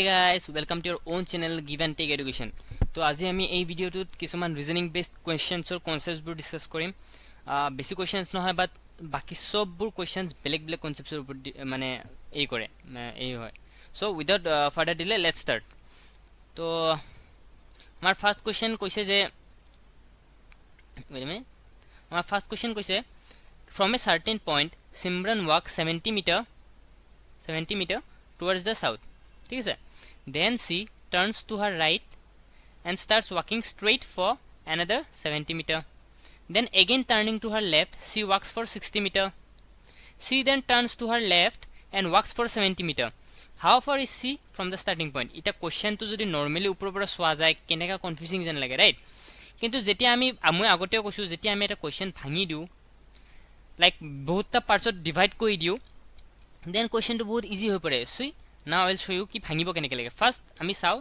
Hey guys, welcome to your own channel Give and Take Education. তো আজি আমি এই ভিডিওটোত কিছুমান ৰিজনিং বেসড কোৱেশ্চনছৰ কনসেপ্টবোৰ ডিসকাস কৰিম বেসিক কোৱেশ্চনছ নহয় বাট বাকি সববোৰ কোৱেশ্চনছ বেলেগ বেলেগ কনসেপ্টৰ ওপৰত মানে এই কৰে এই হয় so without further delay let's start তো আমাৰ ফাৰ্স্ট কোৱেশ্চন কৈছে যে আমাৰ ফাৰ্স্ট কোৱেশ্চন কৈছে from a certain point Simran walks 70 meter towards the south. ठीक है. Then she turns to her right and starts walking straight for another 70 meter. Then again turning to her left, she walks for 60 meter. She then turns to her left and walks for 70 meter. How far is she from the starting point? Ita question to jodi normally upor pora soa jay keneka confusing jen lage, right? Kintu jetia ami moi agote koisu jetia ami eta question bhangi diu like bahutta parts of divide koi diu then question to bahut easy hoi pare. See now I will show you ki bhangibo keneke lage. First ami sao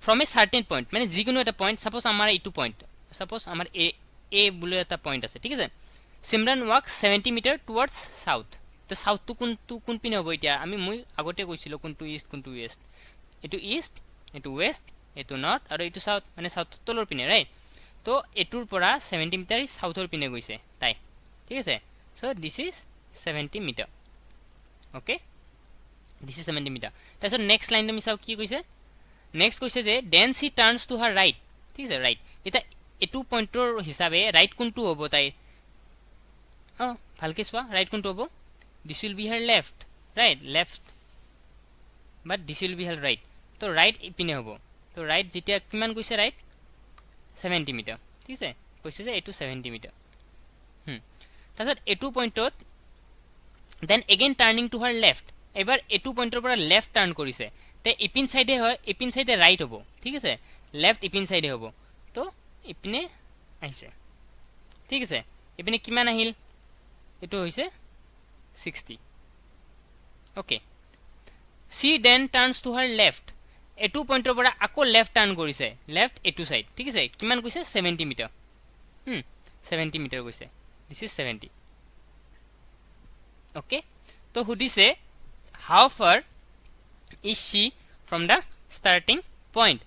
from a certain point mane jikono eta point suppose amar etu point suppose amar a bole eta point ase thik ase Simran walks 70 meter towards south to south to kun pine hobo etia ami moi agote koisilo kuntu east kuntu west etu west etu north aru etu south mane south tolor pine right to etur pora 70 meter south or pine goise tai thik ase so this is 70 meter okay this is 70 meter so next line to misao ki koise next koise je then she turns to her right thik ase right eta etu pointer hisabe right kuntu hobo tai bhalke swa right kuntu hobo this will be her left right left but this will be her right to right ipine hobo to right jetia kiman koise right 70 meter thik ase koise je etu 70 meter tasot etu pointot then again turning to her left ebar etu pointer pora left turn korise te ipin side hoy ipin side right hobo thik ase left ipin side hobo to ipine aise thik ase ipine kiman ahil etu hoise 60 okay she then turns to her left etu pointer pora ako left turn korise left etu side thik ase kiman koise 70 meter 70 meter koise this is 70 okay to hudi say how far is she from the starting point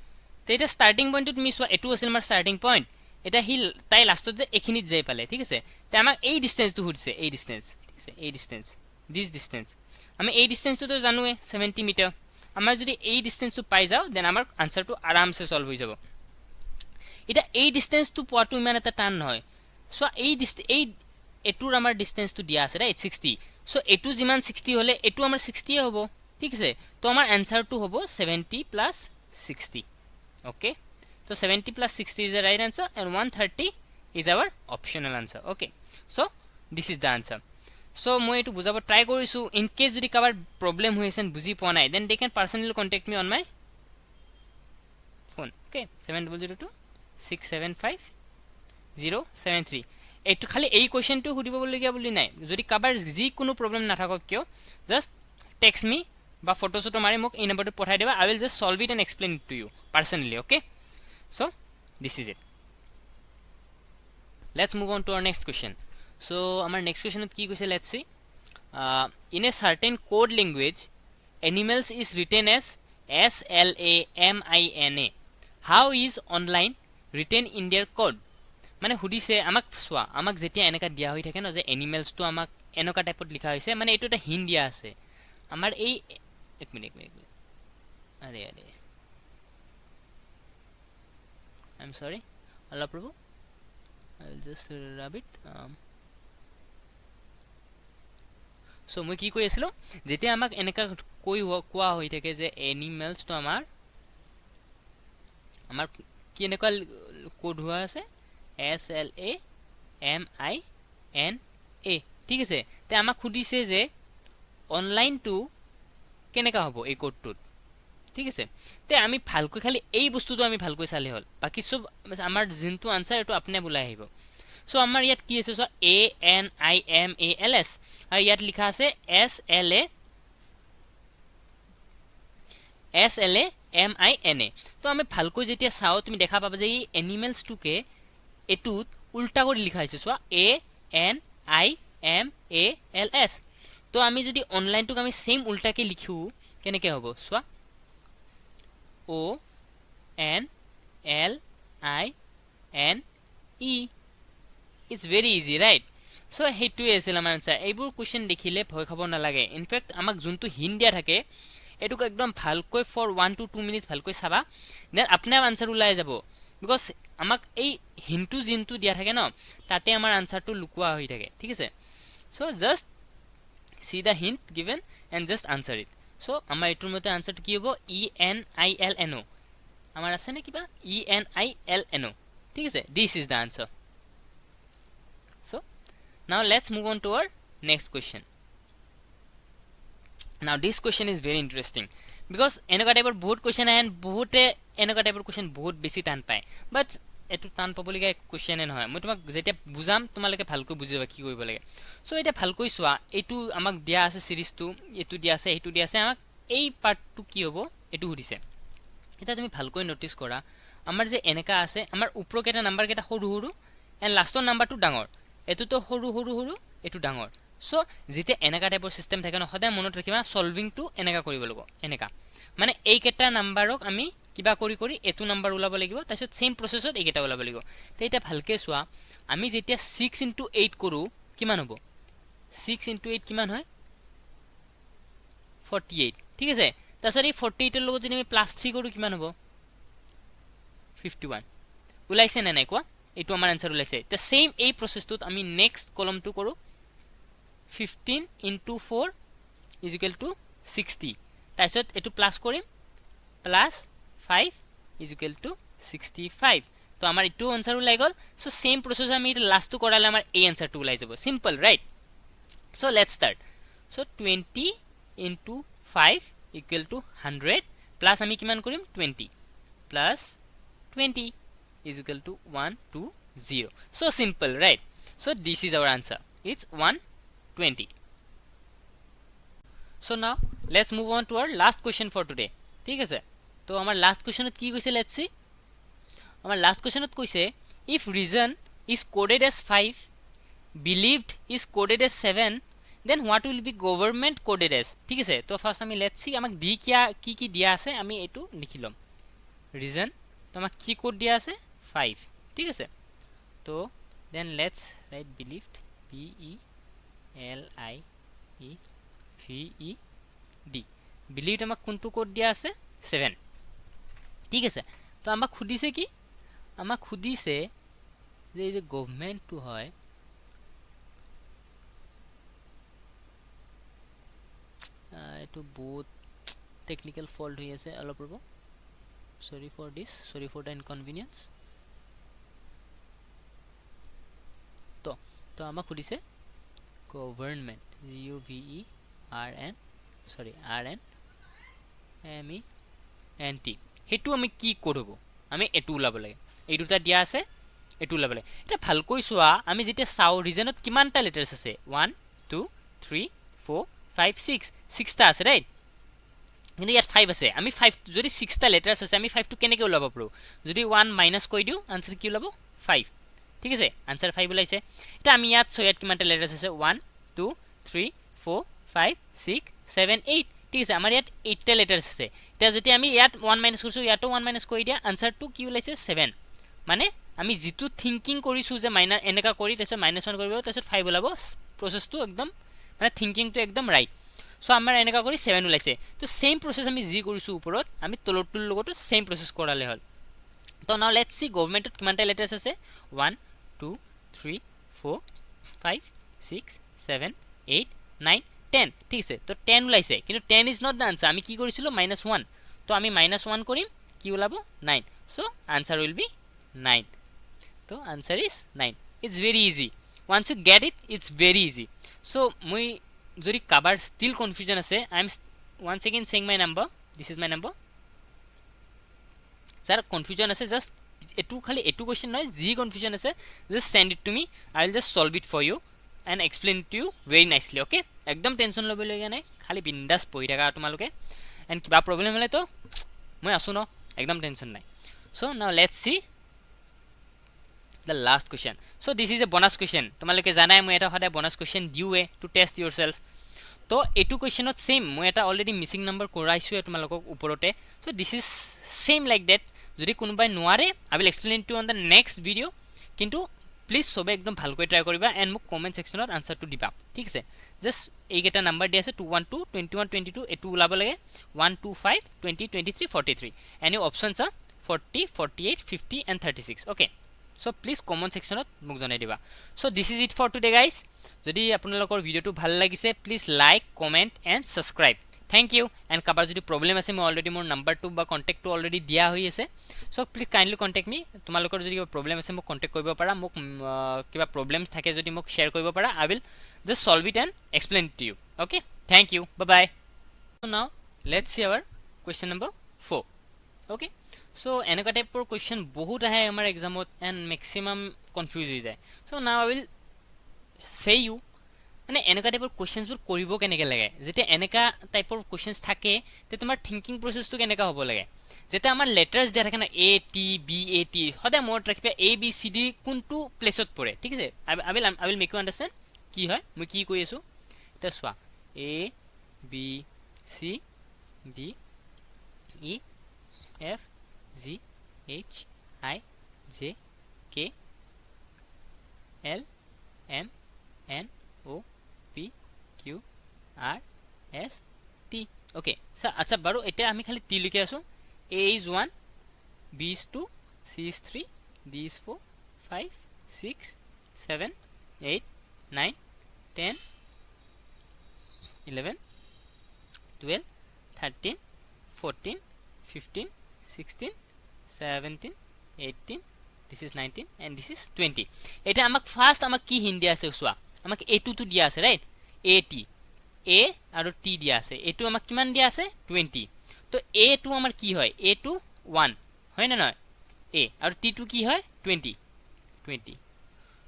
to eta starting point to miss wa etu asil mar starting point eta hi tai last je ekhinit jai pale thik ase te amak ei distance to hudise ei distance thik ase ei distance this distance ami ei distance to janu 70 meter amar jodi ei distance to pai jao then amar answer to aram se solve hoi jabo eta ei distance to poa to iman eta tan hoy so ei etur amar distance to dia ase right 60 so etu jiman 60 hole etu amar 60 hobo thik ase to amar answer to hobo 70 plus 60 okay so 70 plus 60 is the right answer and 130 is our optional answer okay so this is the answer so moi etu bujabo try korisu in case jodi kabar problem hoisen buji poa nai then they can personally contact me on my phone okay 7002 675 073 etu khali ei question to hudibo boligya boli nai jodi kabar ji kono problem na thakok kyo just text me ba photo photo mari mok ei number to pathai deba I will just solve it and explain it to you personally okay so this is it let's move on to our next question so our next question ki koise let's see in a certain code language animals is written as SLAMINA how is online written in their code মানে হুদিছে আমাক সোয়া আমাক যেতিয়া এনেকা দিয়া হৈ থাকে ন যে animals তো আমাক এনেকা টাইপত লিখা হৈছে মানে এটো এটা হিন্ট দিয়া আছে আমাৰ এই এক মিনিট আরে আই এম সরি আল্লাহ প্রভু I will just rub it so মই কি কৈ আছিল যেতিয়া আমাক এনেকা কোৱা হৈ থাকে যে এনিমেলস তো আমাৰ কি এনেকা কোড হোৱা আছে SLAMINA ঠিক আছে তে আমাক খুদিছে যে অনলাইন টু কেনেকা হ'ব এই কোডটোত ঠিক আছে তে আমি ভালকৈ খালি এই বস্তুটো আমি ভালকৈ চালে হল বাকি সব আমাৰ জিনটো আনসাৰ এটো আপনি বুলাই আহিব সো আমাৰ ইয়াত কি আছে সো ANIMALS আৰু ইয়াত লিখা আছে SLAMINA তো আমি ভালকৈ যেতিয়া চাও তুমি দেখা পাবা যে এই এনিমেলস টুকে এটুত উল্টা কৰি লিখা আছে সোয়া ANIMALS তো আমি যদি অনলাইন টুক আমি সেম উল্টাকে লিখু কেনেকে হ'ব সোয়া O N L I N E. It's very easy, right? So হেতুই আছিল আমাৰ আনসাৰ এইবোৰ কোশ্চেন দেখিলে ভয় খাব নালাগে ইনফ্যাক্ট আমাক যোনটো হিন্ট দিয়া থাকে এটুক একদম ভালকৈ ফৰ 1 to 2 মিনিটস ভালকৈ চাবা দেন আপনা আনসার ওলাই যাব বিকজ আমাক এই হিন্টু জিনটো দিয়া থাকে ন তাতে আমাৰ আনসাৰটো লুকুৱা হৈ থাকে ঠিক আছে so just see the hint given and just answer it so আমাৰ এটোৰ মতে আনসাৰটো কি হ'ব ENILNO আমাৰ আছে নে কিবা ENILNO ঠিক আছে this is the answer so now let's move on to our next question now this question is very interesting because এনেকা টাইপৰ বহুত কোশ্চেন আহে বহুতে এনেকা টাইপৰ কোশ্চেন বহুত বেছি টান পায় বাট এটো টান পাবলিকা কোশ্চেনে নহয় মই তোমাক যেতিয়া বুজাম তোমালকে ভালকৈ বুজিবা কি কৰিব লাগে সো এটা ভালকৈ সোৱা এটো আমাক দিয়া আছে সিরিজটো এটো দিয়া আছে এটো দিয়া আছে আমাক এই পার্টটো কি হ'ব এটো হুদিছে এটা তুমি ভালকৈ নোটিস কৰা আমাৰ যে এনেকা আছে আমাৰ উপৰ কেটা নাম্বাৰ কেটা সৰু সৰু এন্ড লাষ্টৰ নাম্বাৰটো ডাঙৰ এটো তো সৰু সৰু সৰু এটো ডাঙৰ সো যেতে এনেকা টাইপৰ সিস্টেম থাকে ন সদায় মনত ৰাখিবা সলভিং টু এনেকা কৰিব লাগিব এনেকা মানে এই কেটা নাম্বাৰক আমি কিবা কৰি কৰি এটো নাম্বাৰ ওলাব লাগিব তাছত সেম প্ৰসেছত এই কেটা ওলাব লাগিব তে এটা ভালকে সোৱা আমি যেতিয়া 6 * 8 কৰো কিমান হ'ব 6 * 8 কিমান হয় 48 ঠিক আছে তাছত এই 48 এর লগত যদি আমি +3 কৰো কিমান হ'ব 51 ওলাইছে না নাই কোৱা এটো আমাৰ আনসাৰ ওলাইছে তে সেম এই প্ৰসেসটোত আমি নেক্সট কলমটো কৰো 15 * 4 = 60 তাছত এটো প্লাস কৰিম প্লাস 5 = 65 তো আমাৰ এটো আনসাৰ ওলাই গল সো সেম প্ৰসেস আমি লাস্টটো কৰালে আমাৰ এই আনসাৰটো ওলাই যাব simple right so let's start so 20 * 5 = 100 plus আমি কিমান কৰিম 20 plus 20 = 120 so simple right so this is our answer it's 120 so now let's move on to our last question for today ঠিক আছে তো আমাৰ লাস্ট কোশ্চেনত কি কৈছে লেটস সি আমাৰ লাস্ট কোশ্চেনত কৈছে if reason is coded as 5 believed is coded as 7 then what will be government coded as ঠিক আছে তো ফার্স্ট আমি লেটস সি আমাক দি কি দিয়া আছে আমি এটো লিখিলম reason তো আমাক কি কোড দিয়া আছে 5 ঠিক আছে তো then let's write believed b e l i e v e d believed আমাক কোনটো কোড দিয়া আছে 7 ঠিক আছে তো আমাক খুদিছে কি আমাক খুদিছে যে এই যে গভর্নমেন্ট টু হয় এটো বহুত টেকনিক্যাল ফল্ট হৈ আছে অলপ ৰব sorry for this sorry for the inconvenience তো আমাক খুদিছে government u v e r n sorry r n m e n t হেতু আমি কি করব আমি এটু উলাব লাগে এই দুটা দিয়া আছে এটু উলাব লাগে এটা ভালকৈ সোৱা আমি যেতিয়া সাউ রিজনত কিমানটা লেটারস আছে 1 2 3 4 5 6 6টা আছে রাইট কিন্তু ইয়াত 5 আছে আমি 5 যদি 6টা লেটারস আছে আমি 5 টু কেনেকে উলাব পাৰো যদি 1 মাইনাস কই দিও আনসার কি উলাব 5 ঠিক আছে আনসার 5 উলাইছে এটা আমি ইয়াত ইয়াত কিমানটা লেটারস আছে 1 2 3 4 5 6 7 8 ঠিক আছে আমাৰ ইয়াত 8টা লেটাৰস আছে এটা যদি আমি ইয়াত 1 মাইনাস কৰিছো ইয়াতো 1 মাইনাস কৰি দিয়া আনসাৰটো কি উলাইছে 7 মানে আমি যেটো থিংকিং কৰিছো যে মাইনাস এনেকা কৰি তাছত -1 কৰিব তাছত 5 উলাব প্ৰসেসটো একদম মানে থিংকিংটো একদম ৰাইট সো আমাৰ এনেকা কৰি 7 উলাইছে তো সেম প্ৰসেস আমি জি কৰিছো ওপৰত আমি তলৰটোৰ লগতো সেম প্ৰসেস কৰালে হল তো নাও লেটস সি গভর্নমেন্টত কিমানটা লেটারস আছে 1 2 3 4 5 6 7 8 9 10 ঠিক আছে তো 10 উলাইছে কিন্তু 10 ইজ নট দা আনসার আমি কি কৰিছিলো -1 তো আমি -1 কৰিম কি উলাব 9 সো আনসার উইল বি 9 তো answer is 9 it's very easy once you get it it's very easy so মই যদি কাবাৰ still confusion আছে I am once again saying my number this is my number sir confusion আছে just এটু খালি এটু question নয় জি confusion আছে just send it to me I will just solve it for you and explain it to you very nicely okay একদম tension লব লগা নাই খালি বিন্দাস পঢ়ি থাকা তোমালোকে and কিবা প্ৰবলেম হলে তো মই আছো ন একদম টেনশন নাই so now let's see the last question so this is a bonus question তোমালোকে জানাই মই এটা হদা bonus question দিউৱে to test yourself তো এটু কোৱেশ্চনত সেম মই এটা অলৰেডি মিসিং নাম্বাৰ কৰাইছো তোমালোকক ওপৰতে so this is same like that যদি কোনোবাই নোৱাৰে I will explain to on the next video কিন্তু প্লিজ সবে একদম ভালকৈ ট্রাই কৰিবা এন্ড মোক কমেন্ট সেকশনত আনসাৰটো দিবা ঠিক আছে জাস্ট এইকেটা নাম্বাৰ দি আছে 212 21 22 এটু ওলাব লাগে 125 20 23 43 এনি অপশনস আছে 40 48 50 and 36 okay so please comment section মোক জনাই দিবা so this is it for today guys যদি আপোনালোকৰ ভিডিওটো ভাল লাগিছে please like comment and subscribe thank you and কাবাৰ যদি প্ৰবলেম আছে মই অলৰেডি মোৰ নাম্বাৰটো বা কন্টাক্টটো অলৰেডি দিয়া হৈ আছে so please kindly contact me তোমালোকৰ যদি কিবা প্ৰবলেম আছে মোক কন্টাক্ট কৰিব পাৰা মোক কিবা প্ৰবলেমছ থাকে যদি মোক শেয়াৰ কৰিব পাৰা I will just solve it and explain it to you okay thank you bye bye so now let's see our question number 4 okay so এনেকা টাইপৰ কোৱেশ্চন বহুত আহে আমাৰ এক্সামত এন্ড ম্যাক্সিমাম কনফিউজ হৈ যায় so now I will say you মানে এনেকা টাইপৰ কোৱেশ্চনবোৰ কৰিব কেনেকৈ লাগে যেতিয়া এনেকা টাইপৰ কোৱেশ্চনছ থাকে তে তোমাৰ থিংকিং প্ৰসেসটো কেনেকা হ'ব লাগে যেটা আমাৰ লেটাৰস দিয়া থাকে না এ টি বি এ টি হদা মোট ৰাখিবা এ বি সি ডি কোনটো প্লেসত পৰে ঠিক আছে I will make you understand কি হয় মই কি কৈ আছো এটা সোৱা A B C D E F G H I J K L M N O P Q R S T okay so আচ্ছা বাৰু এটা আমি খালি টি লিখি আছো A is 1 B is 2 C is 3 D is 4 5 6 7 8 9 10 11 12 13 14 15 16 17 18 this is 19 and this is 20 এটা আমাক first আমাক কি হিন্দি আছে সোয়া আমাক a2 তো দিয়া আছে রাইট at a আৰু t দিয়া আছে a2 আমাক কিমান দিয়া আছে 20 তো a2 আমাৰ কি হয় a2 1 হয় না নয় a আৰু t2 কি হয় 20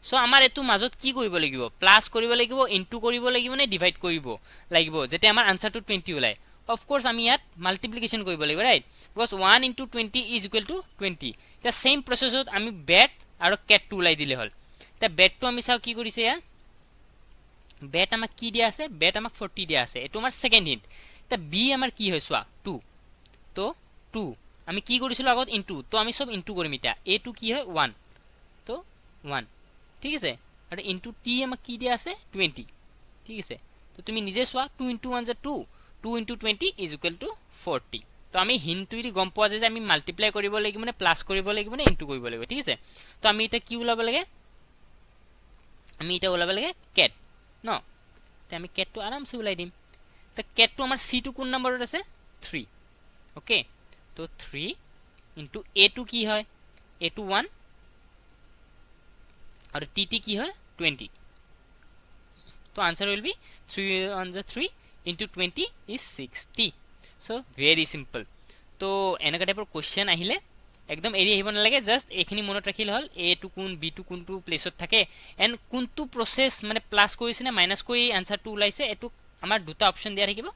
সো আমাৰ এটো মাজত কি কৰিব লাগিব প্লাস কৰিব লাগিব ইনটু কৰিব লাগিব নে ডিভাইড কৰিব লাগিব যেতে আমাৰ আনসাৰটো 20 ওলাই of course আমি ইয়াত মাল্টিপ্লিকেশন কৰিব লাগিব right because 1 into 20 is equal to 20 the same process আমি bet আৰু cat টু লাই দিলে হল তা bet টু আমি চাও কি কৰিছে ইয়া bet আমাক কি দিয়া আছে bet আমাক 40 দিয়া আছে এটো আমাৰ সেকেন্ড হিন্ট তা b আমাৰ কি হয় সোয়া 2 তো 2 আমি কি কৰিছিলো আগত ইনটু তো আমি সব ইনটু কৰিম ইটা a2 কি হয় 1 তো 1 ঠিক আছে আৰু ইনটু t আমাক কি দিয়া আছে 20 ঠিক আছে তো তুমি নিজে সোয়া 2 into 1 is 2 2 into 20 is equal to 40 তো আমি হিন্টুইৰি গম পোৱা যায় যে আমি মাল্টিপ্লাই কৰিব লাগিব মানে প্লাস কৰিব লাগিব মানে ইনটু কৰিব লাগিব ঠিক আছে তো আমি এটা কি উলাব লাগে আমি এটা উলাব লাগে cat ন তে আমি cat টো আৰামসে উলাই দিম তো cat টো আমাৰ c টো কোন নম্বৰত আছে 3 ওকে তো 3 into a2 কি হয় a2 1 আৰু tt কি হয় 20 তো answer will be 3 on the 3 into 20 is 60 so very simple তো এনেকা টাইপৰ কোৱেশ্চন আহিলে একদম এৰি আহিব নালাগে জাস্ট এখিনি মনত ৰাখিলে হল a টু কোন b টু কোনটো প্লেসত থাকে এন্ড কোনটো প্ৰসেস মানে প্লাস কৰিছে নে মাইনাস কৰি আনসাৰটো ওলাইছে এটো আমাৰ দুটা অপচন দিয়া থাকিব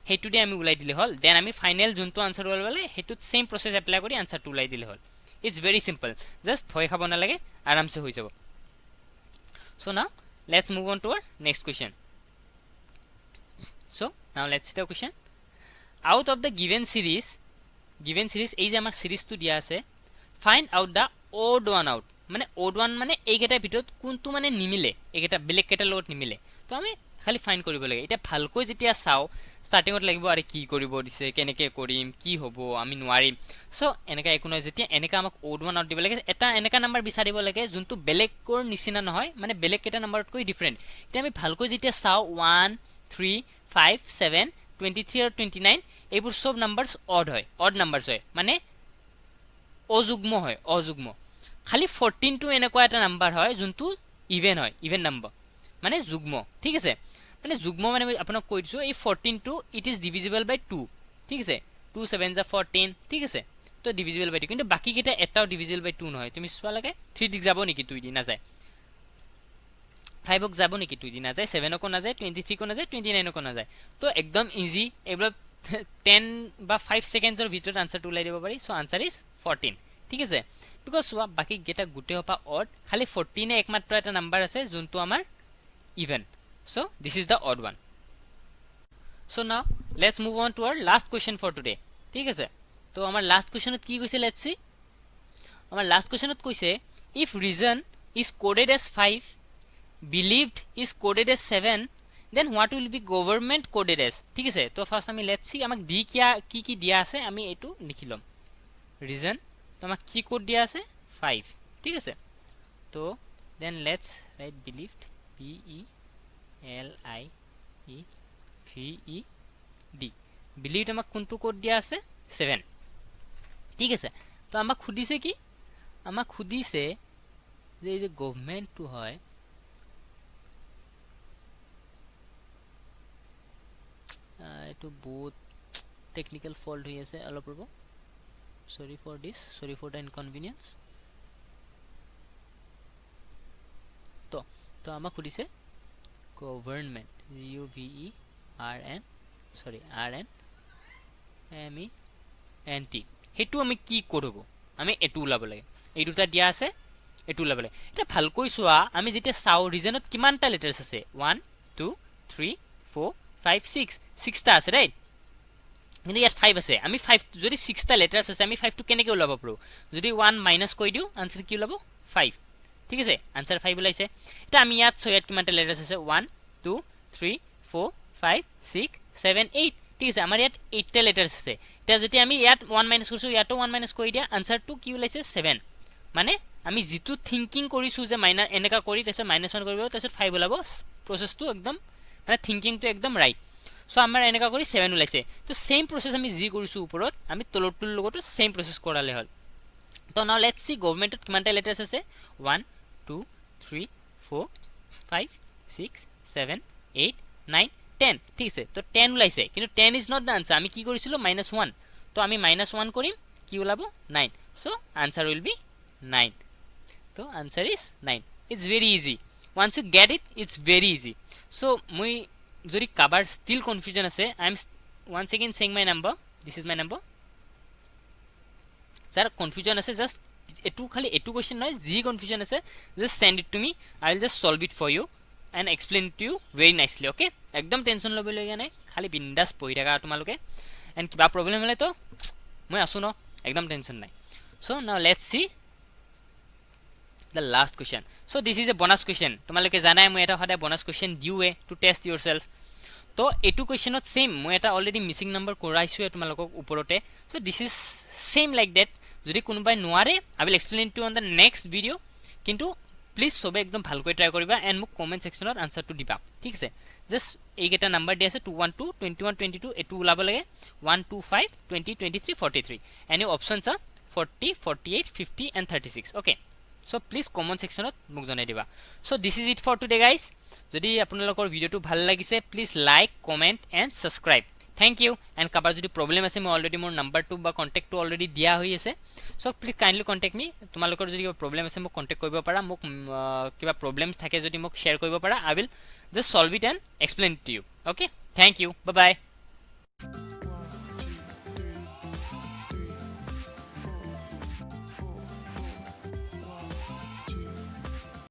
হেতু দি আমি উলাই দিলে হল দেন আমি ফাইনাল যোনটো আনসার ওলালে হেতু সেম প্ৰসেস এপ্লাই কৰি আনসাৰটো উলাই দিলে হল ইটস ভেৰি সিম্পল জাস্ট ভয় খাব নালাগে আৰামসে হৈ যাব so now let's move on to our next question so now let's see the question out of the given series এই যে আমাৰ সিরিজটো দিয়া আছে find out the odd one out মানে odd one মানে এইকেটা ভিতৰত কোনটো মানে নিমিলে এইকেটা বেলেগ কেটা লগত নিমিলে তো আমি খালি ফাইন্ড কৰিব লাগে এটা ভালকৈ যেতিয়া চাও স্টাৰ্টিংত লাগিব আৰে কি কৰিব দিছে কেনেকে কৰিম কি হ'ব আমি নোৱাৰিম সো এনেকা একো নহয় যেতিয়া এনেকা আমাক odd one out দিব লাগে এটা এনেকা নাম্বাৰ বিচাৰিব লাগে যোনটো বেলেগৰ নিচিনা নহয় মানে বেলেগ কেটা নাম্বাৰত কৈ ডিফাৰেন্ট এটা আমি ভালকৈ যেতিয়া চাও 1 3 5 7 23 আৰু 29 এইবোৰ সব নাম্বাৰস অড হয় অড নাম্বাৰস হয় মানে অযুগ্ম হয় অযুগ্ম খালি 14 টো এনেকুৱা এটা নাম্বাৰ হয় যোনটো ইভেন হয় ইভেন নাম্বাৰ মানে যুগ্ম ঠিক আছে মানে যুগ্ম মানে আপোনাক কৈ দিছো এই 14 টো ইট ইজ ডিভিজিবল বাই 2 ঠিক আছে 2 7 যা 14 ঠিক আছে তো ডিভিজিবল বাই 2 কিন্তু বাকি কেটা এটাও ডিভিজিবল বাই 2 নহয় তুমি সোৱা লাগে 3 দিক যাব নেকি 2 দি না যায় 5 ক যাব নেকি 2 দি না যায় 7 কো না যায় 23 কো না যায় 29 কো না যায় তো একদম ইজি এবাৰ 10 বা 5 সেকেন্ডৰ ভিতৰত আনসাৰটো উলাই দিব পাৰি সো আনসাৰ ইজ 14 ঠিক আছে বিকজ সোৱা বাকি গেটা গুটে হপা অড খালি 14 এ একমাত্ৰ এটা নাম্বাৰ আছে যোনটো আমাৰ even so this is the odd one So now let's move on to our last question for today. ঠিক আছে, তো আমাৰ লাষ্ট কোৱেশ্চনত কি কৈছে, লেটস সি। আমাৰ লাষ্ট কোৱেশ্চনত কৈছে if reason is coded as 5, believed is coded as 7, then what will be government coded as? ঠিক আছে, তো ফার্স্ট আমি লেটস সি আমাক দি কি কি দিয়া আছে আমি এটো লিখি লম। রিজন তো আমাক কি কোড দিয়া আছে 5, ঠিক আছে। তো then let's write believed b e l i e v e d, believed আমাক কোনটো কোড দিয়া আছে 7, ঠিক আছে। তো আমাক খুদিছে কি, আমাক খুদিছে যে এই যে গভর্নমেন্ট টু হয় এটো বহুত টেকনিক্যাল ফল্ট হৈ আছে, অলপ ৰব, sorry for this, sorry for the inconvenience. তো আমাক খুদিছে government u v e r n sorry r n m e n t, হেতু আমি কি করব, আমি এটু উলাব লাগে, এই দুটা দিয়া আছে এটু উলাব লাগে। এটা ভালকৈ চোৱা, আমি যেতিয়া চাও ৰিজনত কিমানটা লেটাৰস আছে 1 2 3 4 5 6 6টা আছে ৰাইট, কিন্তু ইয়াত 5 আছে। আমি 5 যদি 6টা লেটাৰস আছে আমি 5 টো কেনেকৈ উলাব পাৰো, যদি 1 মাইনাস কৈ দিও আনসার কি উলাব 5, ঠিক আছে, আনসার 5 ওলাইছে। এটা আমি ইয়াত ইয়াত কিমানটা লেটাৰস আছে 1 2 3 4 5 6 7 8, ঠিক আছে, আমাৰ ইয়াত 8টা লেটাৰস আছে। এটা যদি আমি ইয়াত 1 মাইনাস কৰিছো ইয়াতো 1 মাইনাস কৰি দিয়া আনসাৰটো কি ওলাইছে 7, মানে আমি যেটো থিংকিং কৰিছো যে মাইনাস এনেকা কৰি তাছত -1 কৰিব তাছত 5 ওলাব, প্ৰসেসটো একদম মানে থিংকিংটো একদম ৰাইট। সো আমাৰ এনেকা কৰি 7 ওলাইছে। তো সেম প্ৰসেস আমি জি কৰিছো ওপৰত, আমি তলৰটোৰ লগতো সেম প্ৰসেস কৰালে হল। তো নাও লেটস সি গভৰ্নমেন্টত কিমানটা লেটাৰস আছে 1 2 3 4 5 6 7 8 9 10, ঠিক আছে। তো 10 ওলাইছে, কিন্তু 10 ইজ নট দা আনসার, আমি কি কৰিছিলো -1, তো আমি -1 কৰিম কি ওলাব 9, সো আনসার উইল বি 9। তো answer is 9। It's very easy, once you get it it's very easy. So মই যদি কাবাৰ স্টিল কনফিউজন আছে, I am once again saying my number, this is my number. যাৰ কনফিউজন আছে just এটু খালি এটু কোয়েশ্চন নহয়, জি কনফিউজন আছে just send it to me, I will just solve it for you and explain it to you very nicely, okay? একদম tension লব লগা নাই, খালি বিন্দাস পঢ়ি থাকা তোমালোকে, এন্ড কিবা প্ৰবলেম হলে তো মই আছো ন, একদম টেনশন নাই। So now let's see the last question. So this is a bonus question, তোমালোকে জানাই মই এটা সদায় bonus question দিউৱে to test yourself। তো এটু কোয়েশ্চনত সেম মই এটা অলৰেডি মিসিং নাম্বাৰ কৰাইছো তোমালোকক ওপৰতে। So this is same like that, যদি কোনোবাই নোৱাৰে I will explain to on the next video, কিন্তু প্লিজ সবে একদম ভালকৈ ট্রাই কৰিবা এন্ড মোক কমেন্ট সেকশনত আনসারটো দিবা, ঠিক আছে। জাস্ট এইকেটা নাম্বার দি আছে 212 21 22, এটু উলাব লাগে 125 20 23 43, any options are 40 48 50 and 36, okay? So please comment sectionত মোক জনাই দিবা। So this is it for today guys, যদি আপোনালোকৰ ভিডিওটো ভাল লাগিছে please like comment and subscribe, thank you. And কাবাৰ যদি প্ৰবলেম আছে মই অলৰেডি মোৰ নাম্বাৰটো বা কন্টাক্টটো অলৰেডি দিয়া হৈ আছে, সো প্লিজ কাইন্ডলি কন্টাক্ট মি। তোমালোকৰ যদি কিবা প্ৰবলেম আছে মোক কন্টাক্ট কৰিব পাৰা, মোক কিবা প্ৰবলেমছ থাকে যদি মোক শেয়াৰ কৰিব পাৰা, I will just solve it and explain it to you, okay? Thank you, bye bye।